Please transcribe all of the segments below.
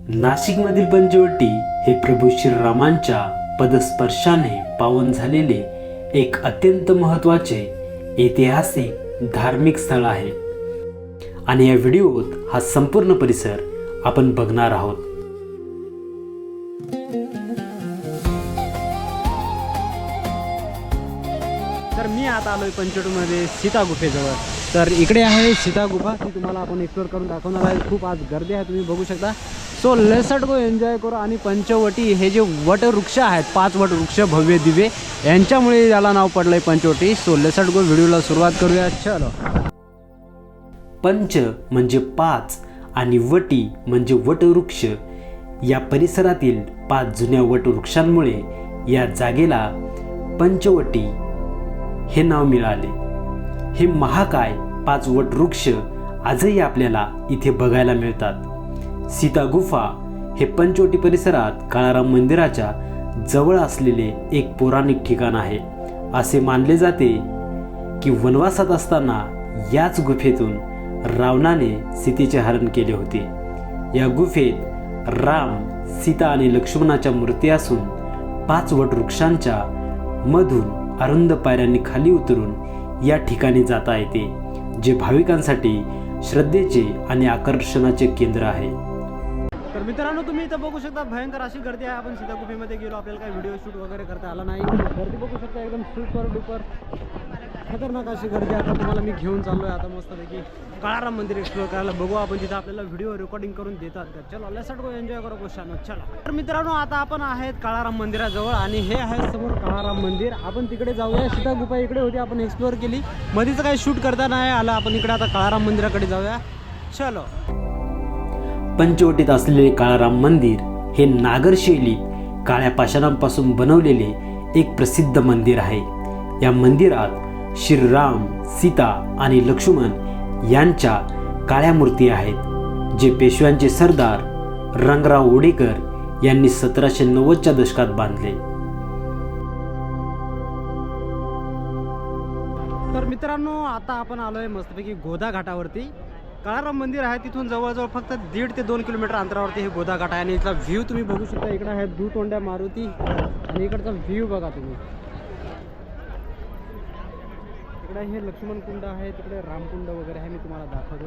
नाशिकमधील पंचवटी हे प्रभू श्रीरामांच्या पदस्पर्शाने पावन झालेले एक अत्यंत महत्त्वाचे ऐतिहासिक धार्मिक स्थळ आहे आणि या व्हिडिओत हा संपूर्ण परिसर आपण बघणार आहोत। तर मी आता आलोय पंचवटीमध्ये सीता गुफेजवळ। तर इकडे आहे सीता गुफा, ती तुम्हाला आपण एक्सप्लोर करून दाखवणार आहे। खूप आज गर्दी आहे, तुम्ही बघू शकता। सो लेट्स गो एन्जॉय करू। आणि पंचवटी हे जे वटवृक्ष आहेत, 5 वटवृक्ष भव्य दिव्य, यांच्यामुळे याला नाव पडलंय पंचवटी। सो लेट्स गो, व्हिडिओला सुरुवात करूया, चलो। पंच म्हणजे 5 आणि वटी म्हणजे वटवृक्ष। या परिसरातील 5 जुन्या वटवृक्षांमुळे या जागेला पंचवटी हे नाव मिळाले। हे महाकाय 5 वटवृक्ष आजही आपल्याला इथे बघायला मिळतात। सीता गुफा हे पंचवटी परिसरात काळाराम मंदिराच्या जवळ असलेले एक पौराणिक ठिकाण आहे। असे मानले जाते की वनवासात असताना याच गुफेतून रावणाने सीतेचे हरण केले होते। या गुफेत राम, सीता आणि लक्ष्मणाच्या मूर्ती असून 5 वटवृक्षांच्या मधून अरुंद पायऱ्यांनी खाली उतरून या ठिकाणी जाता येते, जे भाविकांसाठी श्रद्धेचे आणि आकर्षणाचे केंद्र आहे। तर मित्रांनो, तुम्ही इथं बघू शकता भयंकर अशी गर्दी आहे। आपण सीता गुफेमध्ये गेलो, आपल्याला काही व्हिडिओ शूट वगैरे करता आला नाही। गर्दी बघू शकता, एकदम सुपर डुपर खतरनाक अशी गर्दी। आता तुम्हाला मी घेऊन चाललोय आता मस्तपैकी काळाराम मंदिर एक्सप्लोर करायला। बघू आपण तिथं आपल्याला व्हिडिओ रेकॉर्डिंग करून देतात का। चलो लेट्स गो, एन्जॉय करू गोष्टांना, चला। तर मित्रांनो, आता आपण आहेत काळाराम मंदिराजवळ आणि हे आहे समोर काळाराम मंदिर। आपण तिकडे जाऊया। सीता गुफा इकडे होती, आपण एक्सप्लोर केली। मध्येच काही शूट करता नाही आला, आपण इकडे आता काळाराम मंदिराकडे जाऊया, चलो। पंचवटीत असलेले काळाराम मंदिर हे नागर शैलीत काळ्या पाषाणांपासून बनवलेले एक प्रसिद्ध मंदिर आहे। या मंदिरात श्रीराम, सीता आणि लक्ष्मण यांच्या काळ्या मूर्ती आहेत, जे पेशव्यांचे सरदार रंगराव ओडेकर यांनी 1790च्या दशकात बांधले। तर मित्रांनो, आता आपण आलोय मस्तपैकी गोदा घाटावरती। काळाराम मंदिर आहे तिथून जवळजवळ फक्त 1.5 ते 2 किलोमीटर अंतरावरती हे गोदा घाट आहे। आणि इथला व्ह्यू तुम्ही बघू शकता। इकडे आहे दुतोंड्या मारुती आणि इकडचा व्ह्यू बघा तुम्ही। इकडे हे लक्ष्मण कुंड आहे, तिकडे रामकुंड वगैरे आहे, मी तुम्हाला दाखवतो।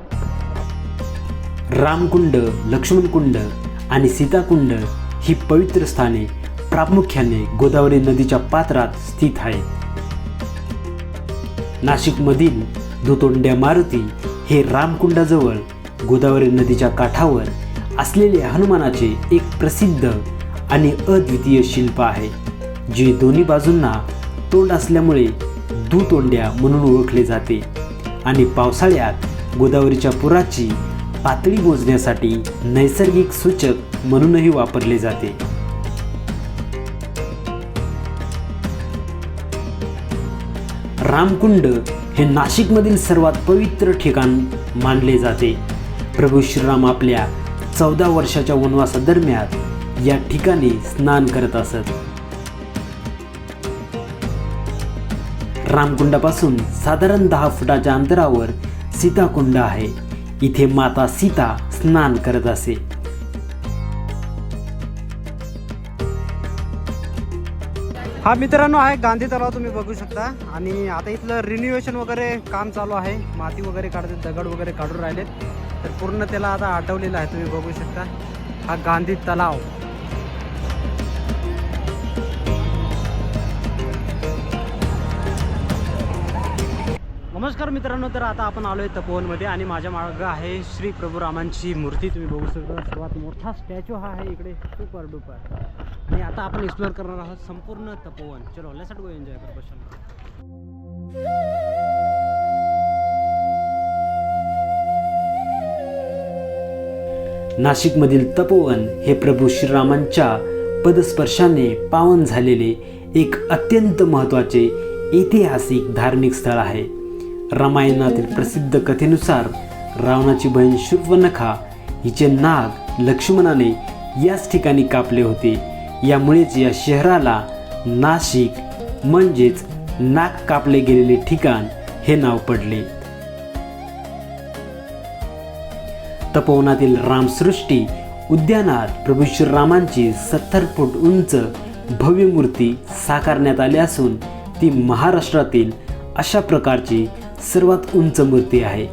रामकुंड, लक्ष्मण कुंड आणि सीताकुंड ही पवित्र स्थाने प्रामुख्याने गोदावरी नदीच्या पात्रात स्थित आहेत। नाशिकमधील दुतोंड्या मारुती हे रामकुंडाजवळ गोदावरी नदीच्या काठावर असलेले हनुमानाचे एक प्रसिद्ध आणि अद्वितीय शिल्प आहे, जे दोन्ही बाजूंना तोंड असल्यामुळे दुतोंड्या म्हणून ओळखले जाते आणि पावसाळ्यात गोदावरीच्या पुराची पातळी मोजण्यासाठी नैसर्गिक सूचक म्हणूनही वापरले जाते। रामकुंड हे नाशिकमधील सर्वात पवित्र ठिकाण मानले जाते। प्रभू श्रीराम आपल्या 14 वर्षाच्या वनवासादरम्यान या ठिकाणी स्नान करत असत। रामकुंडापासून साधारण 10 फुटाच्या अंतरावर सीताकुंड आहे। इथे माता सीता स्नान करत असे। हा मित्रांनो आहे गांधी तलाव, तुम्ही बघू शकता। आणि आता इथलं रिन्युएशन वगैरे काम चालू आहे, माती वगैरे काढते, दगड वगैरे काढून राहिलेत, तर पूर्ण त्याला आता आटवलेलं आहे, तुम्ही बघू शकता। हा गांधी तलाव। नमस्कार मित्रांनो, तर आता आपण आलोय तपोवनमध्ये आणि माझ्या मागं आहे श्री प्रभू रामांची मूर्ती, तुम्ही बघू शकता। सर्वात मोठा स्टॅच्यू हा आहे इकडे, सुपर डुपर। आणि आता आपण एक्सप्लोर करणार आहोत संपूर्ण तपोवन, चलो लेट्स गो, एन्जॉय करू बसून। नाशिकमधील तपोवन हे प्रभू श्रीरामांच्या पदस्पर्शाने पावन झालेले एक अत्यंत महत्त्वाचे ऐतिहासिक धार्मिक स्थळ आहे। रामायणातील प्रसिद्ध कथेनुसार रावणाची बहीण शूर्पणखा हिचे नाग लक्ष्मणाने याच ठिकाणी कापले होते। यामुळेच या शहराला नाशिक म्हणजेच नाक कापले गेलेले ठिकाण हे नाव पडले। तपोवनातील रामसृष्टी उद्यानात प्रभू श्रीरामांची 70 फूट उंच भव्य मूर्ती साकारण्यात आली असून ती महाराष्ट्रातील अशा प्रकारची सर्वात उंच मूर्ती आहे.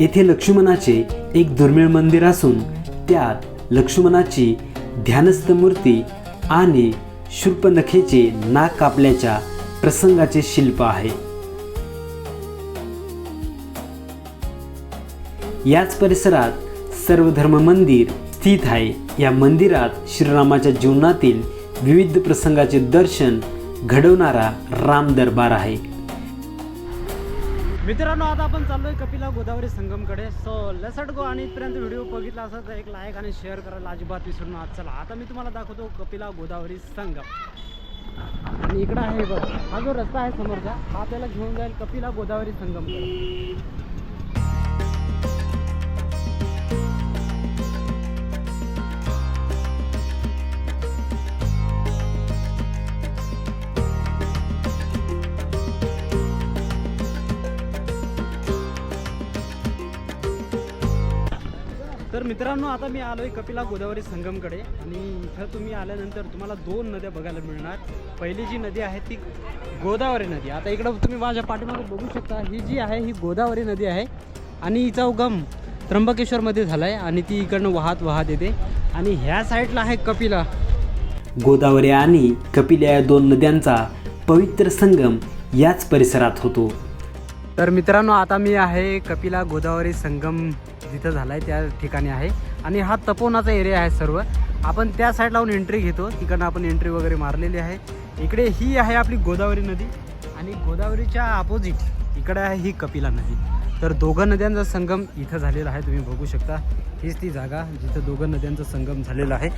येथे लक्ष्मणाचे एक दुर्मिळ मंदिर असून त्यात लक्ष्मणाची ध्यानस्थ मूर्ती आणि शूर्पणखेचे नाक कापल्याच्या प्रसंगाचे शिल्प आहे. याच परिसरात सर्वधर्म मंदिर स्थित आहे. या मंदिरात श्रीरामाच्या जीवनातील विविध प्रसंगाचे दर्शन घडवणारा राम दरबार आहे. मित्रांनो, आता आपण चाललोय कपिला गोदावरी संगमकडे. So let's go. आणि इथपर्यंत व्हिडिओ बघितला असेल तर एक लाईक आणि शेअर करायला अजिबात विसरू नका. चला आता मी तुम्हाला दाखवतो कपिला गोदावरी संगम. आणि इकडं आहे बघ, हा जो रस्ता आहे समोरचा, हा आपल्याला घेऊन जाईल कपिला गोदावरी संगमकडे. तर मित्रांनो, आता मी आलोय कपिला गोदावरी संगमकडे. आणि इथं तुम्ही आल्यानंतर तुम्हाला 2 नद्या बघायला मिळणार. पहिली जी नदी आहे ती गोदावरी नदी. आता इकडं तुम्ही माझ्या पाठीमागे बघू शकता, ही जी आहे ही गोदावरी नदी आहे. आणि हिचा उगम त्र्यंबकेश्वरमध्ये झाला आहे आणि ती इकडनं वाहत येते. आणि ह्या साईडला आहे कपिला. गोदावरी आणि कपिला या 2 नद्यांचा पवित्र संगम याच परिसरात होतो. तर मित्रांनो, आता मी आहे कपिला गोदावरी संगम जिथं झाला आहे त्या ठिकाणी आहे. आणि हा तपोवनाचा एरिया आहे सर्व. आपण त्या साईड लावून एंट्री घेतो, तिकडनं आपण एंट्री वगैरे मारलेली आहे. इकडे ही आहे आपली गोदावरी नदी आणि गोदावरीच्या अपोजिट इकडे आहे ही कपिला नदी. तर 2 नद्यांचा संगम इथं झालेला आहे. तुम्ही बघू शकता, हीच ती जागा जिथं 2 नद्यांचा संगम झालेला आहे.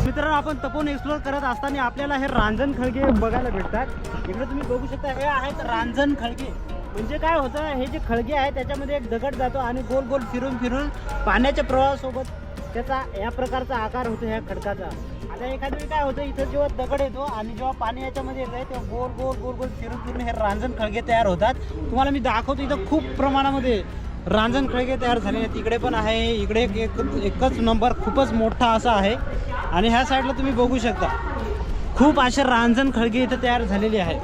मित्रांनो, आपण तपोवन एक्सप्लोर करत असताना आपल्याला हे रांजण खळगे बघायला भेटतात. इकडे तुम्ही बघू शकता, हे आहेत रांजण खळगे. म्हणजे काय होतं, हे जे खळगे आहे त्याच्यामध्ये एक दगड जातो आणि गोल गोल फिरून पाण्याच्या प्रवाहासोबत त्याचा या प्रकारचा आकार होतो ह्या खडकाचा. आता एखाद्या वेळी काय होतं, इथं जेव्हा दगड येतो आणि जेव्हा पाणी याच्यामध्ये येतं आहे तेव्हा गोल गोल फिरून हे रांजण खळगे तयार होतात. तुम्हाला मी दाखवतो, इथं खूप प्रमाणामध्ये रांजण खळगे तयार झाले आहेत. तिकडे पण आहे, इकडे एकच नंबर खूपच मोठा असा आहे. आणि ह्या साईडला तुम्ही बघू शकता, खूप असे रांजण खळगे इथं तयार झालेले आहे.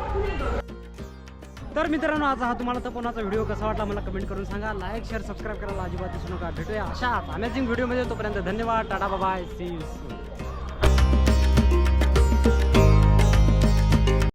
तर मित्रांनो, आज हा तुम्हाला तपोवनाचा व्हिडिओ कसा वाटला मला कमेंट करून सांगा. लाईक शेअर सबस्क्राईब करायला अजिबात विसरू नका. भेटूया अशा अमेझिंग व्हिडिओमध्ये. तोपर्यंत धन्यवाद. Tata bye. See you.